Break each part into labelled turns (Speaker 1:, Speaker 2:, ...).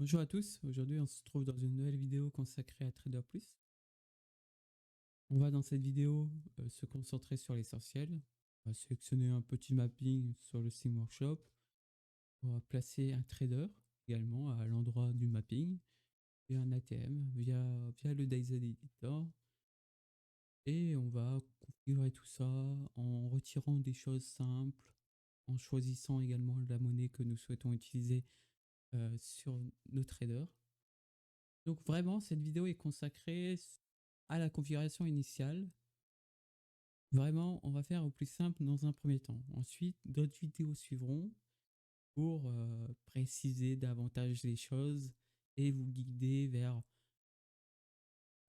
Speaker 1: Bonjour à tous, aujourd'hui on se trouve dans une nouvelle vidéo consacrée à Trader Plus. On va dans cette vidéo se concentrer sur l'essentiel. On va sélectionner un petit mapping sur le Steam Workshop. On va placer un trader également à l'endroit du mapping et un ATM via le DayZ Editor. Et on va configurer tout ça en retirant des choses simples, en choisissant également la monnaie que nous souhaitons utiliser sur nos traders. Donc vraiment, cette vidéo est consacrée à la configuration initiale. Vraiment, on va faire au plus simple dans un premier temps. Ensuite, d'autres vidéos suivront pour préciser davantage les choses et vous guider vers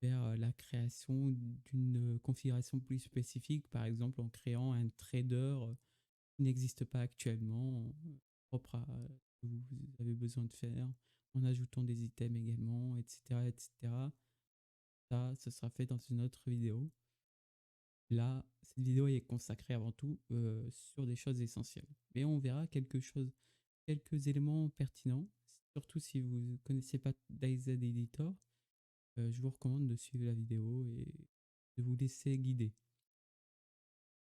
Speaker 1: la création d'une configuration plus spécifique, par exemple en créant un trader qui n'existe pas actuellement, propre à ce que vous avez besoin de faire, en ajoutant des items également, etc. etc. Ça, ce sera fait dans une autre vidéo. Là, cette vidéo est consacrée avant tout sur des choses essentielles. Mais on verra quelques éléments pertinents, surtout si vous ne connaissez pas DayZ Editor. Je vous recommande de suivre la vidéo et de vous laisser guider.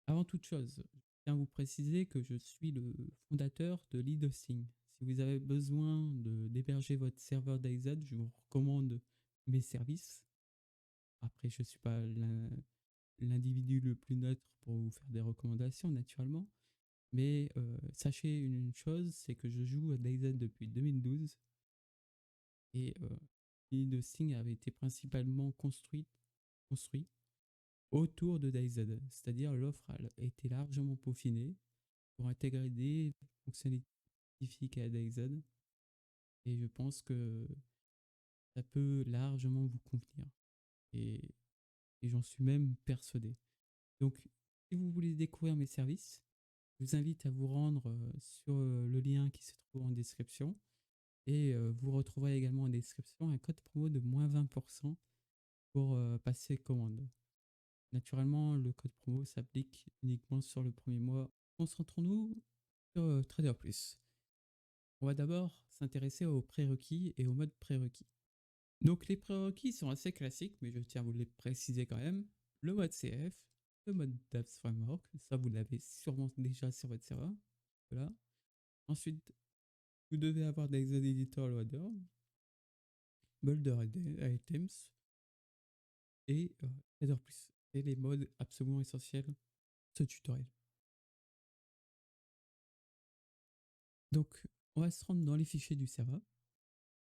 Speaker 1: Avant toute chose, je tiens à vous préciser que je suis le fondateur de LeadHosting. Si vous avez besoin d'héberger votre serveur DayZ, je vous recommande mes services. Après, je ne suis pas l'individu le plus neutre pour vous faire des recommandations, naturellement. Mais sachez une chose, c'est que je joue à DayZ depuis 2012 et l'île de Sting avait été principalement construit autour de DayZ. C'est-à-dire l'offre a été largement peaufinée pour intégrer des fonctionnalités spécifiques à DayZ et je pense que ça peut largement vous convenir et, et j'en suis même persuadé. Donc, si vous voulez découvrir mes services, je vous invite à vous rendre sur le lien qui se trouve en description. Et vous retrouverez également en description un code promo de moins 20% pour passer commande. Naturellement, le code promo s'applique uniquement sur le premier mois. Concentrons-nous sur Trader Plus. On va d'abord s'intéresser aux prérequis et au mode prérequis. Donc les prérequis sont assez classiques, mais je tiens à vous les préciser quand même. Le mode CF, le mode dApps Framework, ça vous l'avez sûrement déjà sur votre serveur. Voilà. Ensuite, vous devez avoir des Editor Loader, Builder Items et Trader Plus. C'est les modes absolument essentiels de ce tutoriel. Donc, on va se rendre dans les fichiers du serveur.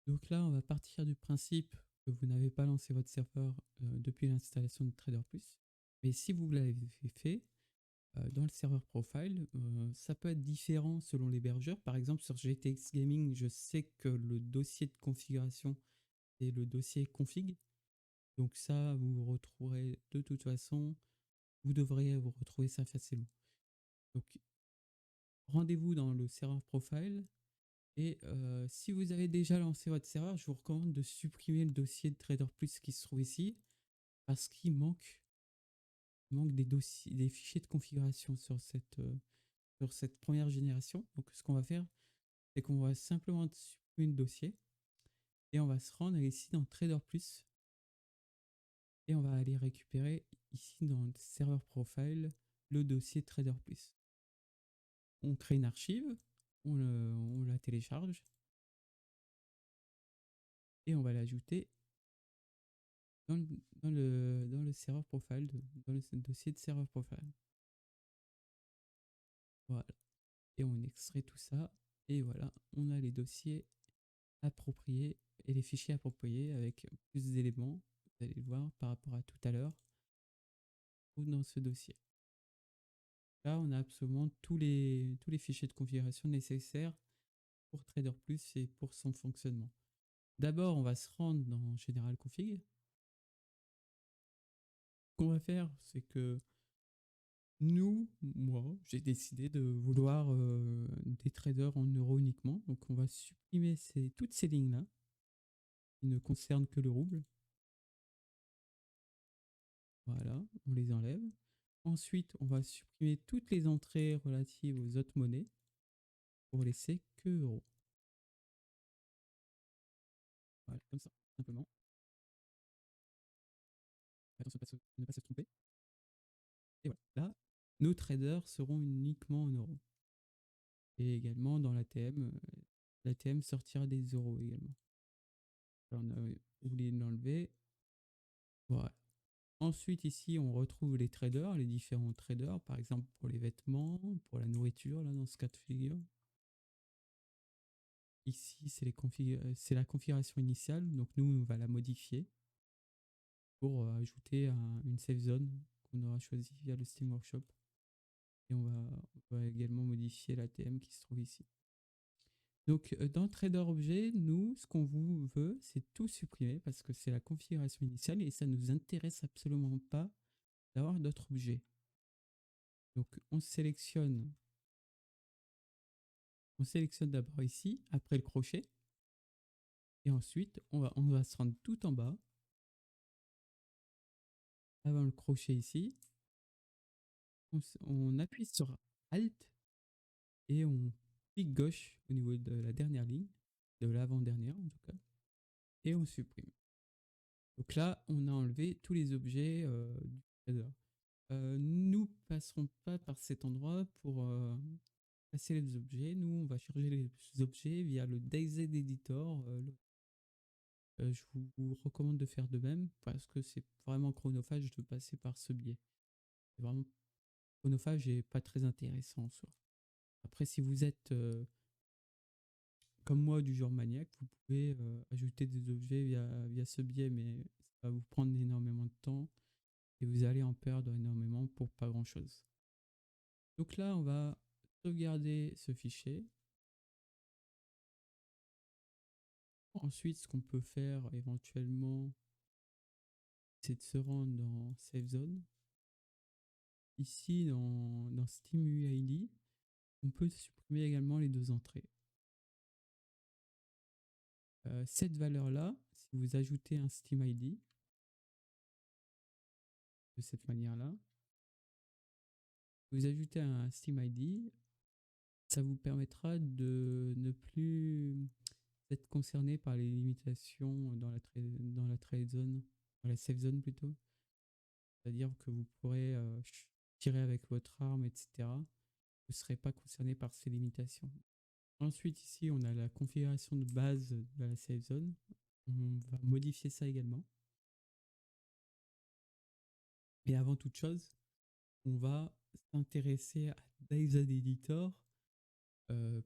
Speaker 1: Donc là, on va partir du principe que vous n'avez pas lancé votre serveur depuis l'installation de Trader Plus. Mais si vous l'avez fait, dans le serveur profile, ça peut être différent selon l'hébergeur. Par exemple, sur GTX Gaming, je sais que le dossier de configuration est le dossier config. Donc ça, vous retrouverez de toute façon, vous devriez vous retrouver ça facilement. Donc rendez-vous dans le serveur profile et si vous avez déjà lancé votre serveur, je vous recommande de supprimer le dossier de Trader Plus qui se trouve ici parce qu'il manque des fichiers de configuration sur cette première génération. Donc ce qu'on va faire, c'est qu'on va simplement supprimer le dossier et on va se rendre ici dans Trader Plus et on va aller récupérer ici dans le serveur profile le dossier Trader Plus. On crée une archive, on la télécharge et on va l'ajouter dans le serveur profile, dans le dossier de serveur profile. Voilà. Et on extrait tout ça. Et voilà, on a les dossiers appropriés et les fichiers appropriés avec plus d'éléments. Vous allez le voir par rapport à tout à l'heure dans ce dossier. Là, on a absolument tous les fichiers de configuration nécessaires pour Trader Plus et pour son fonctionnement. D'abord, on va se rendre dans General Config. Ce qu'on va faire, c'est que moi, j'ai décidé de vouloir des traders en euros uniquement. Donc, on va supprimer toutes ces lignes-là qui ne concernent que le rouble. Voilà, on les enlève. Ensuite, on va supprimer toutes les entrées relatives aux autres monnaies pour laisser que euros. comme ça, simplement. Attention de ne pas se tromper. Et voilà, là, nos traders seront uniquement en euros. Et également dans l'ATM sortira des euros également. Alors, on a oublié de l'enlever. Voilà. Ensuite, ici, on retrouve les traders, les différents traders, par exemple pour les vêtements, pour la nourriture, là, dans ce cas de figure. Ici, c'est la configuration initiale, donc nous, on va la modifier pour ajouter une safe zone qu'on aura choisi via le Steam Workshop. Et on va également modifier l'ATM qui se trouve ici. Donc, dans Trader Objet, nous, ce qu'on vous veut, c'est tout supprimer parce que c'est la configuration initiale et ça ne nous intéresse absolument pas d'avoir d'autres objets. Donc, on sélectionne d'abord ici, après le crochet. Et ensuite, on va se rendre tout en bas, avant le crochet ici. On appuie sur Alt et on clique gauche au niveau de la dernière ligne, de l'avant-dernière en tout cas, et on supprime. Donc là, on a enlevé tous les objets du shader. Nous passerons pas par cet endroit pour passer les objets. Nous, on va charger les objets via le DayZ Editor. Je vous recommande de faire de même parce que c'est vraiment chronophage de passer par ce biais. C'est vraiment chronophage et pas très intéressant en soi. Après, si vous êtes comme moi du genre maniaque, vous pouvez ajouter des objets via ce biais, mais ça va vous prendre énormément de temps et vous allez en perdre énormément pour pas grand chose. Donc là, on va sauvegarder ce fichier. Ensuite, ce qu'on peut faire éventuellement, c'est de se rendre dans Save Zone. Ici, dans Steam UID, on peut supprimer également les deux entrées. Cette valeur-là, si vous ajoutez un Steam ID de cette manière-là, vous ajoutez un Steam ID, ça vous permettra de ne plus être concerné par les limitations dans la trade zone, dans la safe zone plutôt. C'est-à-dire que vous pourrez tirer avec votre arme, etc. Vous ne serez pas concerné par ces limitations. Ensuite, ici, on a la configuration de base de la safe zone. On va modifier ça également. Et avant toute chose, on va s'intéresser à DayZ Editor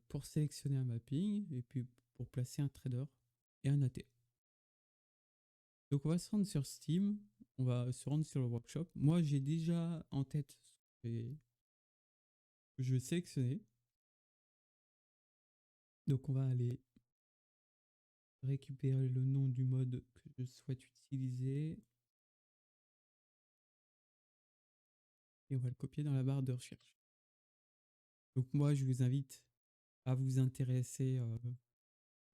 Speaker 1: pour sélectionner un mapping et puis pour placer un trader et un AT. Donc on va se rendre sur Steam, on va se rendre sur le workshop. Moi j'ai déjà en tête ce que je vais sélectionner. Donc on va aller récupérer le nom du mode que je souhaite utiliser et on va le copier dans la barre de recherche. Donc moi je vous invite à vous intéresser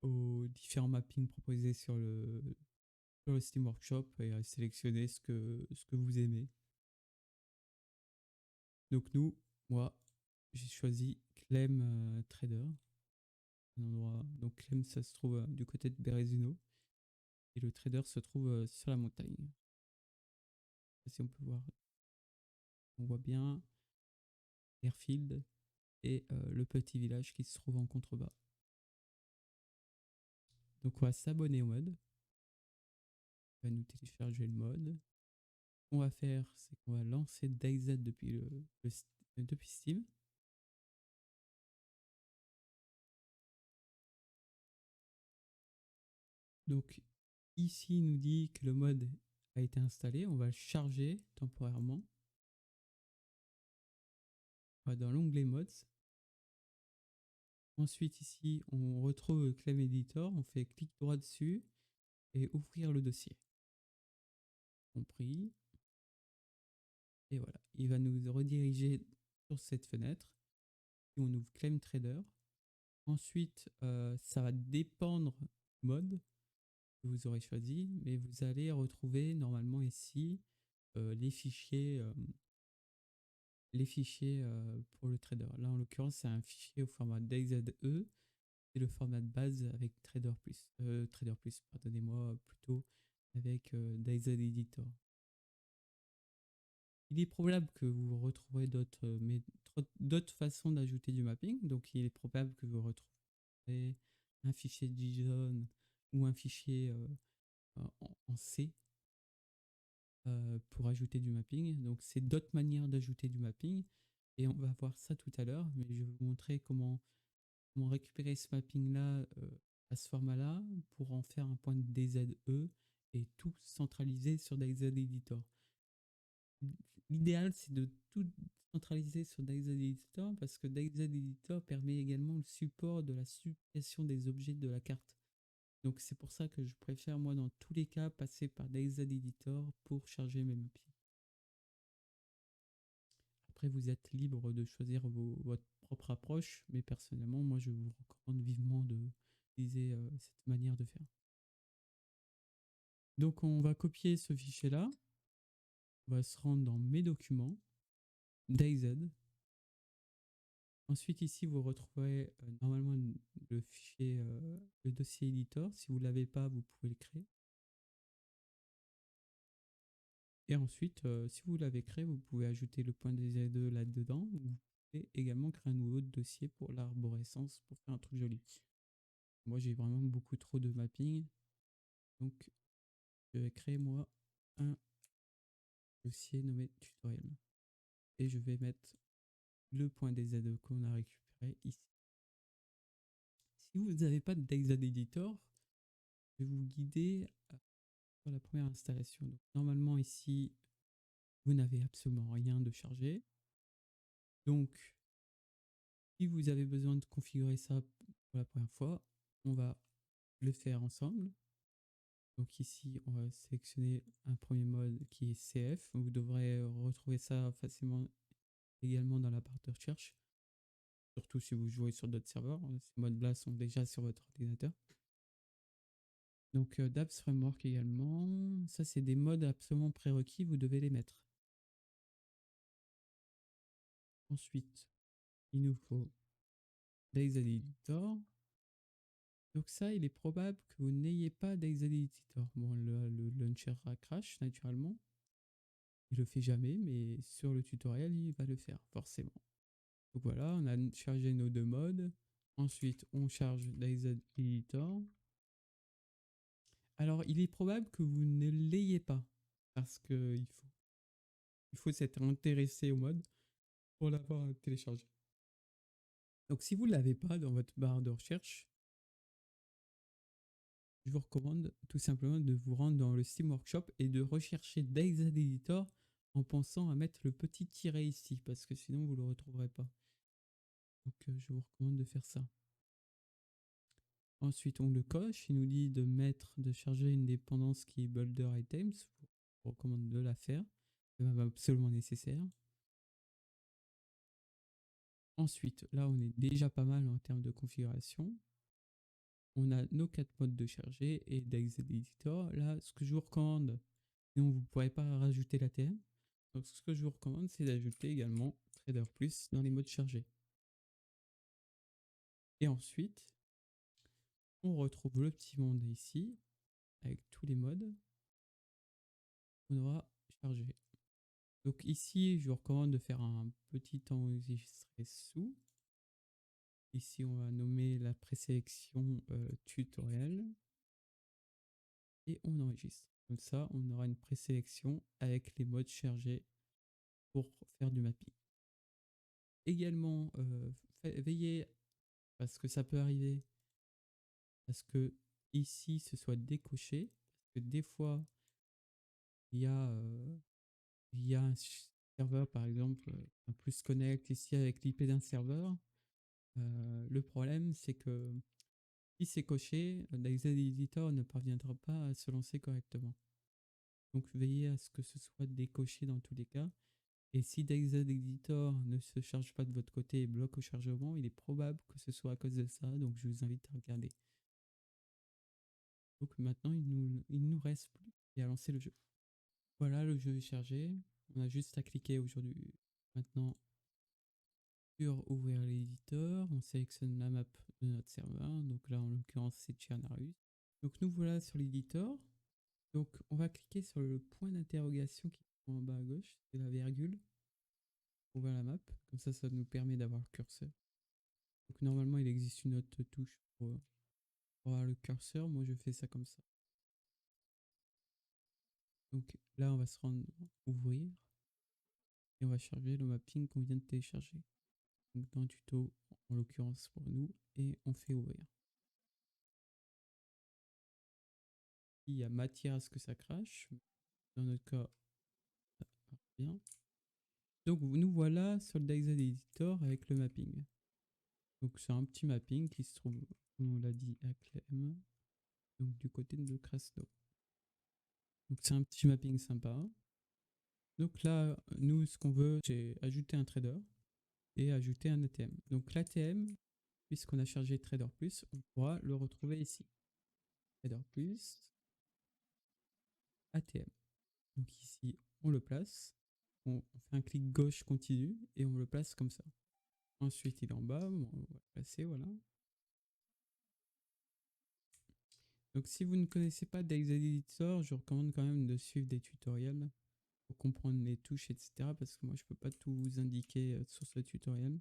Speaker 1: aux différents mappings proposés sur le Steam Workshop et à sélectionner ce que vous aimez. Donc moi, j'ai choisi Clem Trader. Un endroit, donc Clem, ça se trouve du côté de Berezino. Et le trader se trouve sur la montagne. Si on peut voir, on voit bien Airfield et le petit village qui se trouve en contrebas. Donc on va s'abonner au mode. On va nous télécharger le mode. Ce qu'on va faire, c'est qu'on va lancer DayZ depuis depuis Steam. Donc ici, il nous dit que le mode a été installé. On va le charger temporairement. On va dans l'onglet Mods. Ensuite, ici, on retrouve Clem Editor. On fait clic droit dessus et ouvrir le dossier. Compris. Et voilà, il va nous rediriger sur cette fenêtre. Et on ouvre Clem Trader. Ensuite, ça va dépendre du mode que vous aurez choisi, mais vous allez retrouver normalement ici les fichiers pour le trader. Là, en l'occurrence, c'est un fichier au format DayZe et le format de base avec Trader Plus, pardonnez-moi, plutôt avec DayZ Editor. Il est probable que vous retrouverez d'autres façons d'ajouter du mapping. Donc, il est probable que vous retrouverez un fichier JSON ou un fichier en C pour ajouter du mapping. Donc, c'est d'autres manières d'ajouter du mapping. Et on va voir ça tout à l'heure. Mais je vais vous montrer comment récupérer ce mapping-là à ce format-là pour en faire un point de DZE et tout centraliser sur DayZ Editor. L'idéal, c'est de tout centraliser sur DayZ Editor parce que DayZ Editor permet également le support de la suppression des objets de la carte. Donc c'est pour ça que je préfère, moi, dans tous les cas, passer par DayZ Editor pour charger mes mappings. Après, vous êtes libre de choisir votre propre approche, mais personnellement, moi, je vous recommande vivement d'utiliser cette manière de faire. Donc, on va copier ce fichier-là. On va se rendre dans Mes documents, DayZ. Ensuite, ici, vous retrouverez normalement le fichier, le dossier editor. Si vous ne l'avez pas, vous pouvez le créer. Et ensuite, si vous l'avez créé, vous pouvez ajouter le point DZ2 là-dedans. Vous pouvez également créer un nouveau dossier pour l'arborescence pour faire un truc joli. Moi, j'ai vraiment beaucoup trop de mapping. Donc, je vais créer, moi, un dossier nommé tutoriel. Et je vais mettre le point DZ2 qu'on a récupéré ici. Si vous n'avez pas de DayZ Editor, je vais vous guider sur la première installation. Donc, normalement, ici, vous n'avez absolument rien de chargé. Donc, si vous avez besoin de configurer ça pour la première fois, on va le faire ensemble. Donc ici, on va sélectionner un premier mode qui est CF. Vous devrez retrouver ça facilement également dans la barre de recherche. Surtout si vous jouez sur d'autres serveurs. Ces modes-là sont déjà sur votre ordinateur. Donc dApps Framework également. Ça, c'est des modes absolument prérequis. Vous devez les mettre. Ensuite, il nous faut DayZ Editor. Donc ça, il est probable que vous n'ayez pas DayZ Editor. Bon, le launcher crash naturellement. Il le fait jamais, mais sur le tutoriel, il va le faire forcément. Donc voilà, on a chargé nos deux modes. Ensuite, on charge DayZ Editor. Alors, il est probable que vous ne l'ayez pas parce qu'il faut s'être intéressé au mode pour l'avoir téléchargé. Donc, si vous ne l'avez pas dans votre barre de recherche, je vous recommande tout simplement de vous rendre dans le Steam Workshop et de rechercher DayZ Editor en pensant à mettre le petit tiret ici, parce que sinon vous ne le retrouverez pas. Donc je vous recommande de faire ça. Ensuite, on le coche, il nous dit de charger une dépendance qui est Builder Items. Je vous recommande de la faire, c'est absolument nécessaire. Ensuite, là on est déjà pas mal en termes de configuration. On a nos 4 modes de charger et DayZ Editor. Là, ce que je vous recommande, sinon vous ne pourrez pas rajouter l'ATM. Donc ce que je vous recommande, c'est d'ajouter également Trader Plus dans les modes chargés. Et ensuite, on retrouve le petit monde ici, avec tous les modes qu'on aura chargé. Donc ici, je vous recommande de faire un petit enregistré sous. Ici, on va nommer la présélection tutoriel. Et on enregistre. Comme ça, on aura une présélection avec les modes chargés pour faire du mapping. Également, veillez, parce que ça peut arriver, parce que ici, ce soit décoché. Parce que des fois, il y a un serveur, par exemple, un plus connect ici avec l'IP d'un serveur. Le problème, c'est que si c'est coché, DayZ Editor ne parviendra pas à se lancer correctement. Donc veillez à ce que ce soit décoché dans tous les cas. Et si DayZ Editor ne se charge pas de votre côté et bloque au chargement, il est probable que ce soit à cause de ça. Donc je vous invite à regarder. Donc maintenant, il nous reste plus qu'à lancer le jeu. Voilà, le jeu est chargé. On a juste à cliquer aujourd'hui maintenant sur ouvrir l'éditeur. On sélectionne la map de notre serveur. Donc là, en l'occurrence, c'est Chernarus. Donc nous voilà sur l'éditeur. Donc on va cliquer sur le point d'interrogation qui est en bas à gauche, c'est la virgule. On voit la map, comme ça nous permet d'avoir le curseur. Donc normalement, il existe une autre touche pour avoir le curseur. Moi, je fais ça comme ça. Donc là, on va se rendre ouvrir et on va charger le mapping qu'on vient de télécharger. Donc dans le tuto, en l'occurrence pour nous, et on fait ouvrir. Il y a matière à ce que ça crache. Dans notre cas, ça part bien. Donc nous voilà sur le DayZ Editor avec le mapping. Donc c'est un petit mapping qui se trouve, comme on l'a dit, à Clem, donc du côté de Krasno. Donc c'est un petit mapping sympa. Donc là, nous, ce qu'on veut, c'est ajouter un trader et ajouter un ATM. Donc l'ATM, puisqu'on a chargé Trader Plus, on pourra le retrouver ici. Trader Plus, ATM. Donc ici, on le place. On fait un clic gauche continu et on le place comme ça. Ensuite, il est en bas. Bon, on va le placer, voilà. Donc si vous ne connaissez pas DayZ Editor, je recommande quand même de suivre des tutoriels pour comprendre les touches, etc. Parce que moi, je ne peux pas tout vous indiquer sur ce tutoriel.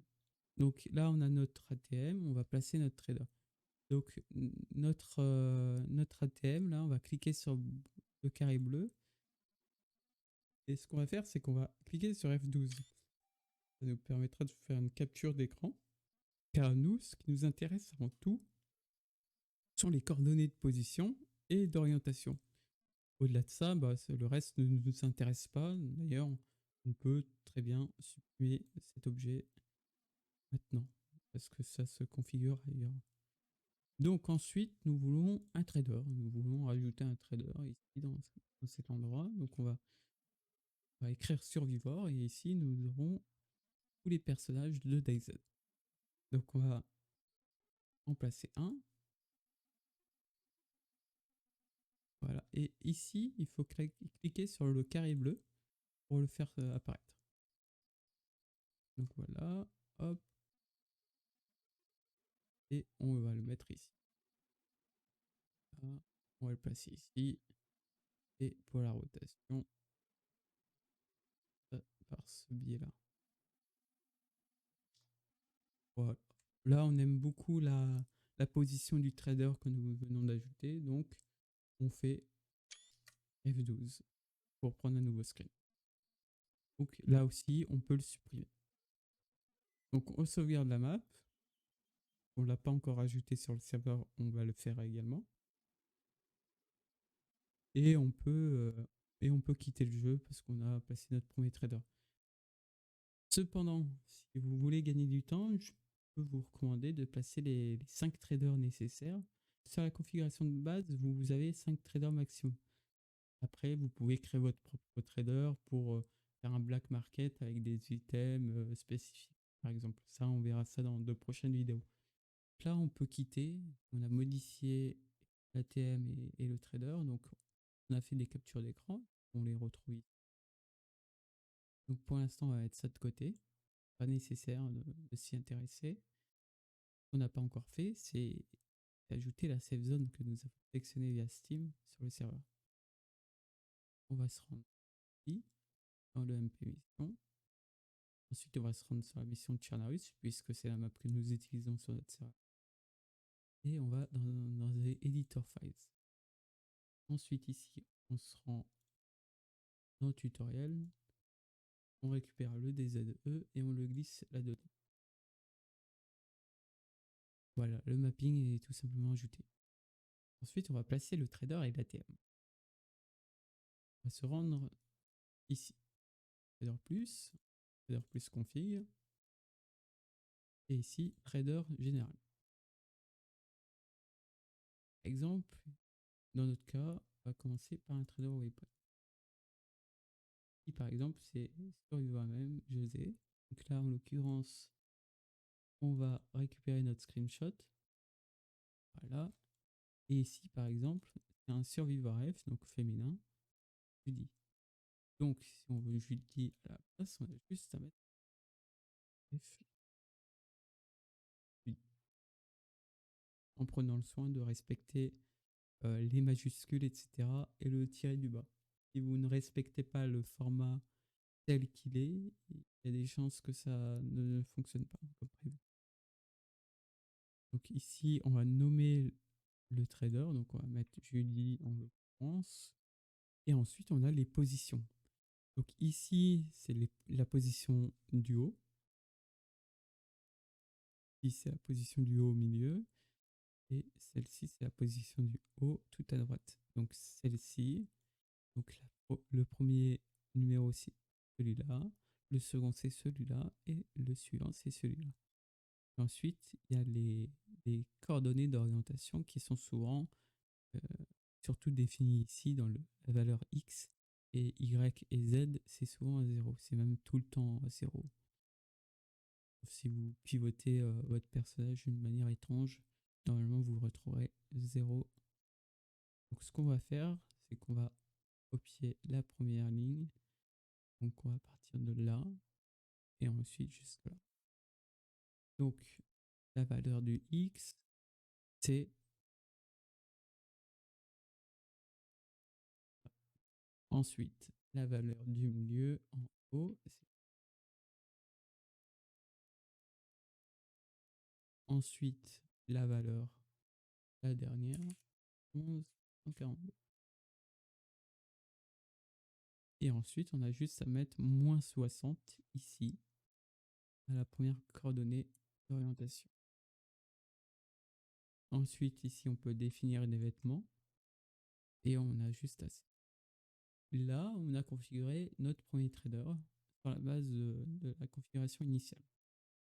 Speaker 1: Donc là, on a notre ATM, on va placer notre trader. Donc notre ATM, là, on va cliquer sur le carré bleu. Et ce qu'on va faire, c'est qu'on va cliquer sur F12. Ça nous permettra de faire une capture d'écran. Car nous, ce qui nous intéresse avant tout, sont les coordonnées de position et d'orientation. Au-delà de ça, le reste ne nous intéresse pas. D'ailleurs, on peut très bien supprimer cet objet maintenant, parce que ça se configure ailleurs. Donc ensuite, nous voulons un trader. Nous voulons rajouter un trader ici dans cet endroit. Donc on va écrire Survivor et ici nous aurons tous les personnages de DayZ. Donc on va en placer un. Voilà. Et ici, il faut cliquer sur le carré bleu pour le faire apparaître. Donc voilà, hop. Et on va le mettre ici. Voilà. On va le placer ici. Et pour la rotation, par ce biais-là. Voilà. Là, on aime beaucoup la position du trader que nous venons d'ajouter. Donc, on fait F12 pour prendre un nouveau screen. Donc là aussi, on peut le supprimer. Donc, on sauvegarde la map. On ne l'a pas encore ajouté sur le serveur, on va le faire également. Et on peut quitter le jeu parce qu'on a placé notre premier trader. Cependant, si vous voulez gagner du temps, je peux vous recommander de placer les 5 traders nécessaires. Sur la configuration de base, vous avez 5 traders maximum. Après, vous pouvez créer votre propre trader pour faire un black market avec des items spécifiques, par exemple. Ça, on verra ça dans de prochaines vidéos. Là, on peut quitter. On a modifié l'ATM et le trader. Donc, on a fait des captures d'écran. On les retrouve ici. Donc, pour l'instant, on va mettre ça de côté. Pas nécessaire de s'y intéresser. Ce qu'on n'a pas encore fait, c'est ajouter la save zone que nous avons sélectionnée via Steam sur le serveur. On va se rendre ici, dans le MP mission. Ensuite, on va se rendre sur la mission de Chernarus, puisque c'est la map que nous utilisons sur notre serveur. Et on va dans les Editor Files. Ensuite, ici, on se rend dans le tutoriel. On récupère le DZE et on le glisse là-dedans. Voilà, le mapping est tout simplement ajouté. Ensuite, on va placer le trader et l'ATM. On va se rendre ici. Trader plus config. Et ici, trader général. Exemple, dans notre cas, on va commencer par un trader waypoint. Ici, par exemple, c'est sur lui-même, José. Donc là, en l'occurrence, on va récupérer notre screenshot. Voilà. Et ici, par exemple, c'est un Survivor F, donc féminin, Judy. Donc, si on veut Judy à la place, on a juste à mettre F. Judy. en prenant le soin de respecter les majuscules, etc. et le tiret du bas. Si vous ne respectez pas le format tel qu'il est, il y a des chances que ça ne fonctionne pas comme prévu. Donc ici, on va nommer le trader. Donc on va mettre Julie en l'occurrence. Et ensuite, on a les positions. Donc ici, c'est la position du haut. Ici, c'est la position du haut au milieu. Et celle-ci, c'est la position du haut tout à droite. Donc celle-ci, donc le premier numéro, c'est celui-là. Le second, c'est celui-là. Et le suivant, c'est celui-là. Ensuite, il y a les coordonnées d'orientation qui sont souvent euh, surtout définies ici dans la valeur X. Et Y et Z, c'est souvent à 0. C'est même tout le temps à 0. Si vous pivotez votre personnage d'une manière étrange, normalement vous retrouverez 0. Donc ce qu'on va faire, c'est qu'on va copier la première ligne. Donc on va partir de là et ensuite jusque là. Donc la valeur du X, c'est ensuite la valeur du milieu en haut. Ensuite la valeur, la dernière, 1142. Et ensuite, on a juste à mettre moins 60 ici, à la première coordonnée d'orientation. Ensuite, ici, on peut définir des vêtements. Et on a juste à... Là, on a configuré notre premier trader sur la base de la configuration initiale.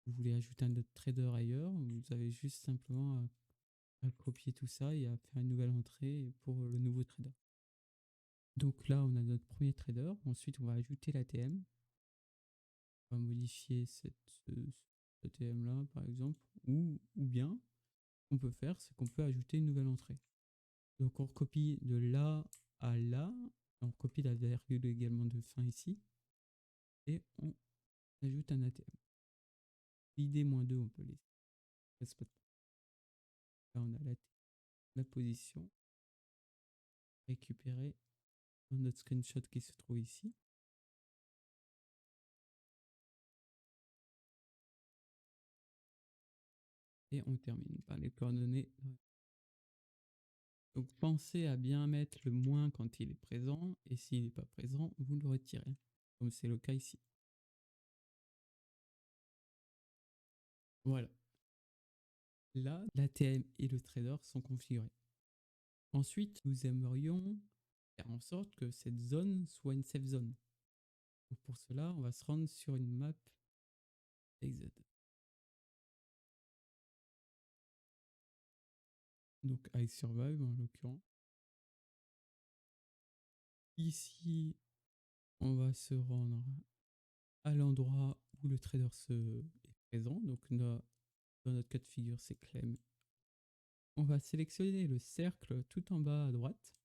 Speaker 1: Vous voulez ajouter un autre trader ailleurs, vous avez juste simplement à copier tout ça et à faire une nouvelle entrée pour le nouveau trader. Donc là, on a notre premier trader. Ensuite, on va ajouter l'ATM. On va modifier cet ATM-là, par exemple. Ou bien, ce qu'on peut faire, c'est qu'on peut ajouter une nouvelle entrée. Donc, on recopie de là à là. On copie la virgule également de fin ici. Et on ajoute un ATM. ID-2, on peut laisser. Là, on a la position récupérée dans notre screenshot qui se trouve ici. Et on termine par les coordonnées. Donc pensez à bien mettre le moins quand il est présent, et s'il n'est pas présent, vous le retirez, comme c'est le cas ici. Voilà. Là, l'ATM et le trader sont configurés. Ensuite, nous aimerions faire en sorte que cette zone soit une safe zone. Donc pour cela, on va se rendre sur une map XZ. Donc iSurvive en l'occurrence. Ici, on va se rendre à l'endroit où le trader est présent. Donc dans notre cas de figure, c'est Clem. On va sélectionner le cercle tout en bas à droite.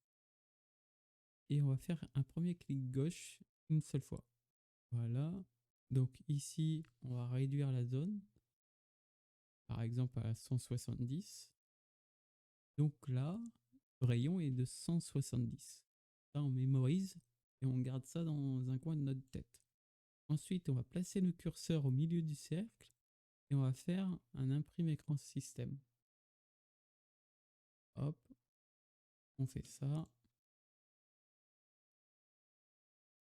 Speaker 1: Et on va faire un premier clic gauche une seule fois. Voilà. Donc ici, on va réduire la zone. Par exemple à 170. Donc là, le rayon est de 170. Là, on mémorise et on garde ça dans un coin de notre tête. Ensuite, on va placer le curseur au milieu du cercle et on va faire un imprime écran système. Hop, on fait ça.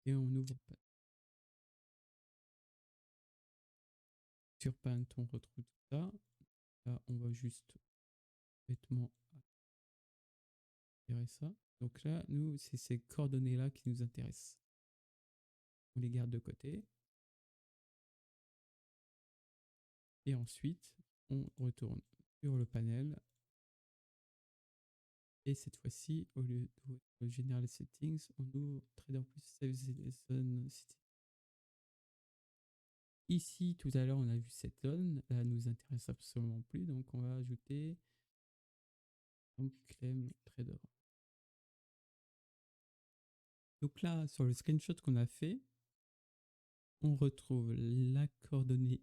Speaker 1: Et on ouvre sur Paint, on retrouve tout ça. Là, on va juste bêtement gérer ça. Donc là, nous, c'est ces coordonnées-là qui nous intéressent. On les garde de côté. Et ensuite, on retourne sur le panel. Et cette fois-ci, au lieu de General Settings, on ouvre Trader plus Save Zone City. Ici, tout à l'heure, on a vu cette zone. Là, elle nous intéresse absolument plus. Donc, on va ajouter Claim Trader. Donc là, sur le screenshot qu'on a fait, on retrouve la coordonnée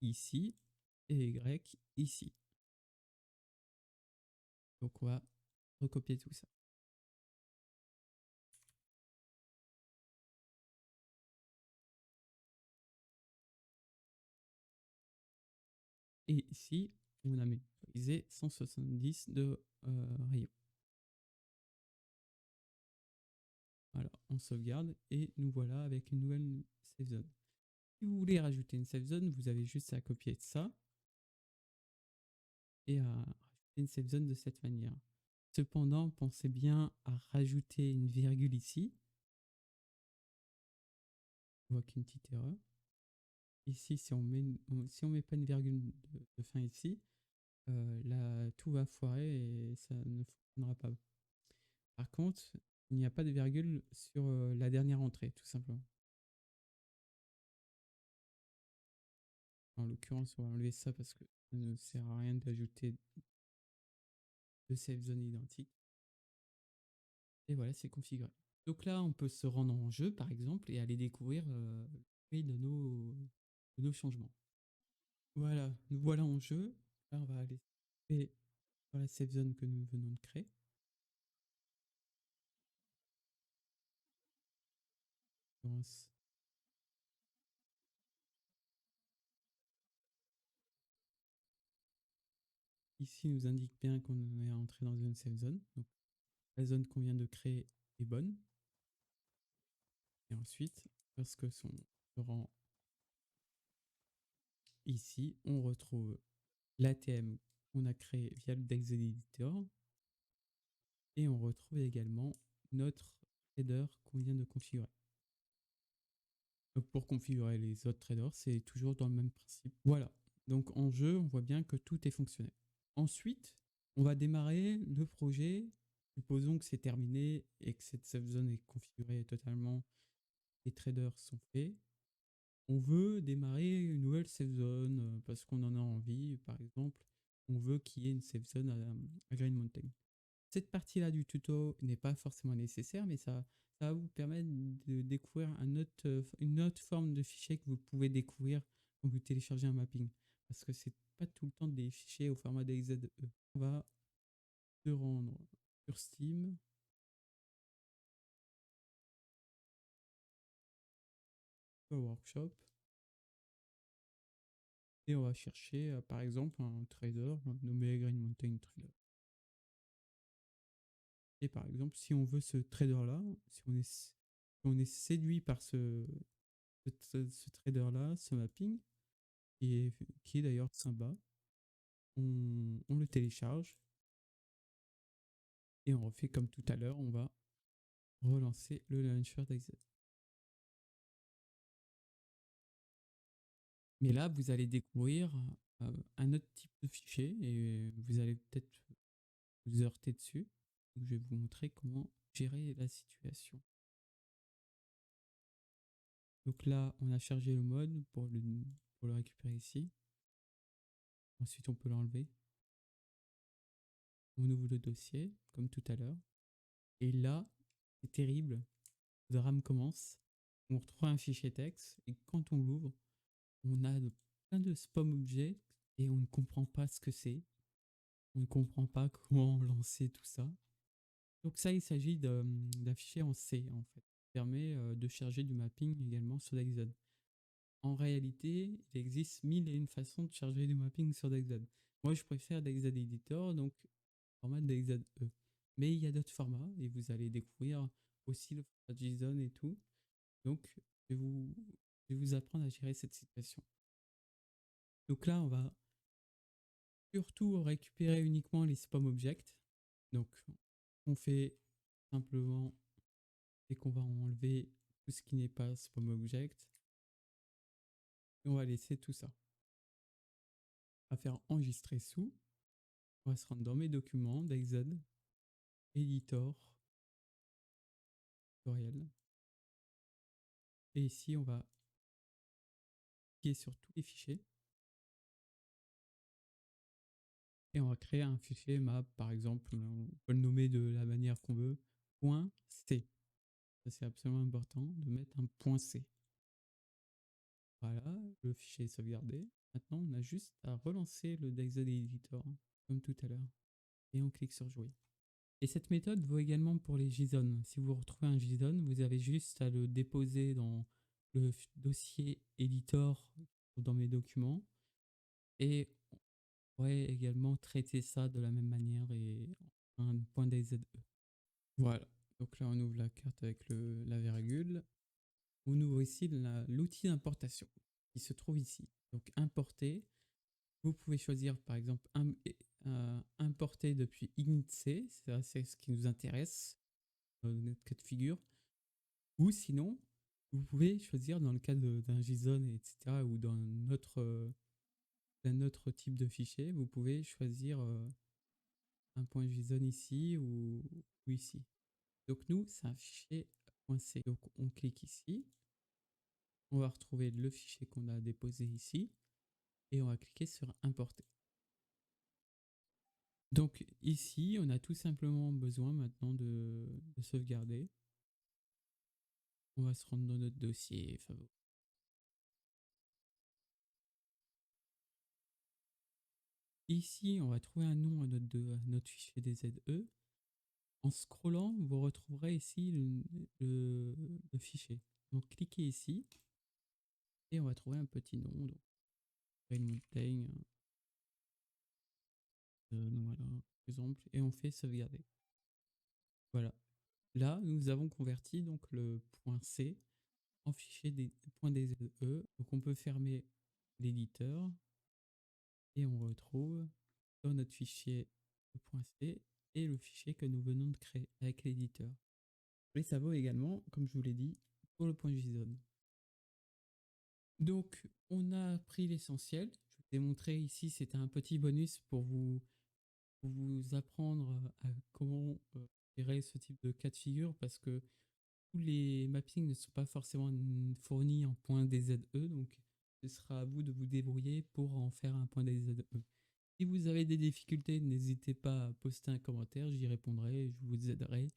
Speaker 1: ici et Y ici. Donc on va recopier tout ça. Et ici, on a mémorisé 170 de rayons. Voilà, on sauvegarde et nous voilà avec une nouvelle save zone. Si vous voulez rajouter une save zone, vous avez juste à copier ça et à rajouter une save zone de cette manière. Cependant, pensez bien à rajouter une virgule ici. On voit qu'une petite erreur. Ici, si on met pas une virgule de fin ici, là, tout va foirer et ça ne fonctionnera pas. Par contre, il n'y a pas de virgule sur la dernière entrée, tout simplement. En l'occurrence, on va enlever ça parce que ça ne sert à rien d'ajouter de save zone identique. Et voilà, c'est configuré. Donc là, on peut se rendre en jeu, par exemple, et aller découvrir de nos changements. Voilà, nous voilà en jeu. Là, on va aller dans la save zone que nous venons de créer. Ici, nous indique bien qu'on est entré dans une save zone. Donc, la zone qu'on vient de créer est bonne. Et ensuite, lorsque se rend ici, on retrouve l'ATM qu'on a créé via le DexEd Editor. Et on retrouve également notre header qu'on vient de configurer. Donc pour configurer les autres traders, c'est toujours dans le même principe. Voilà. Donc en jeu, on voit bien que tout est fonctionnel. Ensuite, on va démarrer le projet. Supposons que c'est terminé et que cette save zone est configurée totalement. Les traders sont faits. On veut démarrer une nouvelle save zone parce qu'on en a envie. Par exemple, on veut qu'il y ait une save zone à Green Mountain. Cette partie-là du tuto n'est pas forcément nécessaire, mais ça va vous permettre de découvrir une autre forme de fichier que vous pouvez découvrir quand vous téléchargez un mapping. Parce que c'est pas tout le temps des fichiers au format DXZE. On va se rendre sur Steam. Workshop. Et on va chercher par exemple un trader nommé Green Mountain Trader. Et par exemple, si on veut ce trader-là, si on est séduit par ce trader-là, ce mapping, qui est d'ailleurs sympa, on le télécharge et on refait comme tout à l'heure, on va relancer le launcher d'Excel. Mais là, vous allez découvrir un autre type de fichier et vous allez peut-être vous heurter dessus. Donc, je vais vous montrer comment gérer la situation. Donc là, on a chargé le mode pour le récupérer ici. Ensuite, on peut l'enlever. On ouvre le dossier, comme tout à l'heure. Et là, c'est terrible. Le drame commence. On retrouve un fichier texte et quand on l'ouvre, on a plein de spam objects et on ne comprend pas ce que c'est. On ne comprend pas comment lancer tout ça. Donc ça, il s'agit d'un fichier en C, en fait, qui permet de charger du mapping également sur DexZed. En réalité, il existe 1001 façons de charger du mapping sur DexZed. Moi, je préfère DexZed Editor, donc format DexZE. Mais il y a d'autres formats et vous allez découvrir aussi le format JSON et tout. Donc, je vais vous apprendre à gérer cette situation. Donc là, on va surtout récupérer uniquement les spam objects. Donc, on fait simplement, et qu'on va enlever tout ce qui n'est pas spam object. Et on va laisser tout ça. On va faire enregistrer sous. On va se rendre dans mes documents, DexZed, Editor, tutoriel. Et ici, on va cliquer sur tous les fichiers. Et on va créer un fichier map, par exemple, on peut le nommer de la manière qu'on veut, .c. Ça, c'est absolument important de mettre un .c. Voilà, le fichier est sauvegardé. Maintenant, on a juste à relancer le DexZed Editor, comme tout à l'heure. et on clique sur jouer. Et cette méthode vaut également pour les JSON. Si vous retrouvez un JSON, vous avez juste à le déposer dans le dossier editor dans mes documents et on pourrait également traiter ça de la même manière et un point .dze. Voilà. Donc là, on ouvre la carte avec la virgule. On ouvre ici l'outil d'importation qui se trouve ici. Donc importer. Vous pouvez choisir par exemple importer depuis initc, c'est ce qui nous intéresse dans notre cas de figure. Ou sinon, vous pouvez choisir dans le cas d'un JSON, etc. ou d'un autre type de fichier, vous pouvez choisir un point JSON ici ou ici. Donc nous, c'est un fichier .c. Donc on clique ici, on va retrouver le fichier qu'on a déposé ici et on va cliquer sur importer. Donc ici, on a tout simplement besoin maintenant de sauvegarder. On va se rendre dans notre dossier favori. Ici, on va trouver un nom à notre fichier DZE. En scrollant, vous retrouverez ici le fichier. Donc cliquez ici et on va trouver un petit nom. Donc, une montagne, voilà, par exemple, et on fait sauvegarder. Voilà. Là, nous avons converti donc le point .c en fichier .dze. Donc on peut fermer l'éditeur et on retrouve dans notre fichier le .c et le fichier que nous venons de créer avec l'éditeur. Et ça vaut également, comme je vous l'ai dit, pour le .json. Donc on a pris l'essentiel. Je vous ai montré ici, c'était un petit bonus pour vous apprendre à comment gérer ce type de cas de figure, parce que tous les mappings ne sont pas forcément fournis en .dze, donc ce sera à vous de vous débrouiller pour en faire un .dze. Si vous avez des difficultés, n'hésitez pas à poster un commentaire, j'y répondrai, je vous aiderai.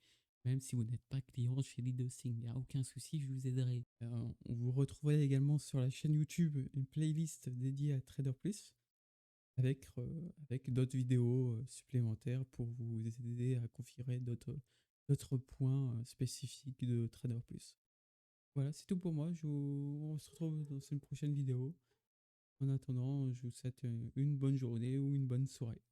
Speaker 1: Même si vous n'êtes pas client chez LeadHosting, il n'y a aucun souci, je vous aiderai. On vous retrouverez également sur la chaîne YouTube une playlist dédiée à Trader Plus avec d'autres vidéos supplémentaires pour vous aider à configurer d'autres points spécifiques de Trader Plus. Voilà, c'est tout pour moi. On se retrouve dans une prochaine vidéo. En attendant, je vous souhaite une bonne journée ou une bonne soirée.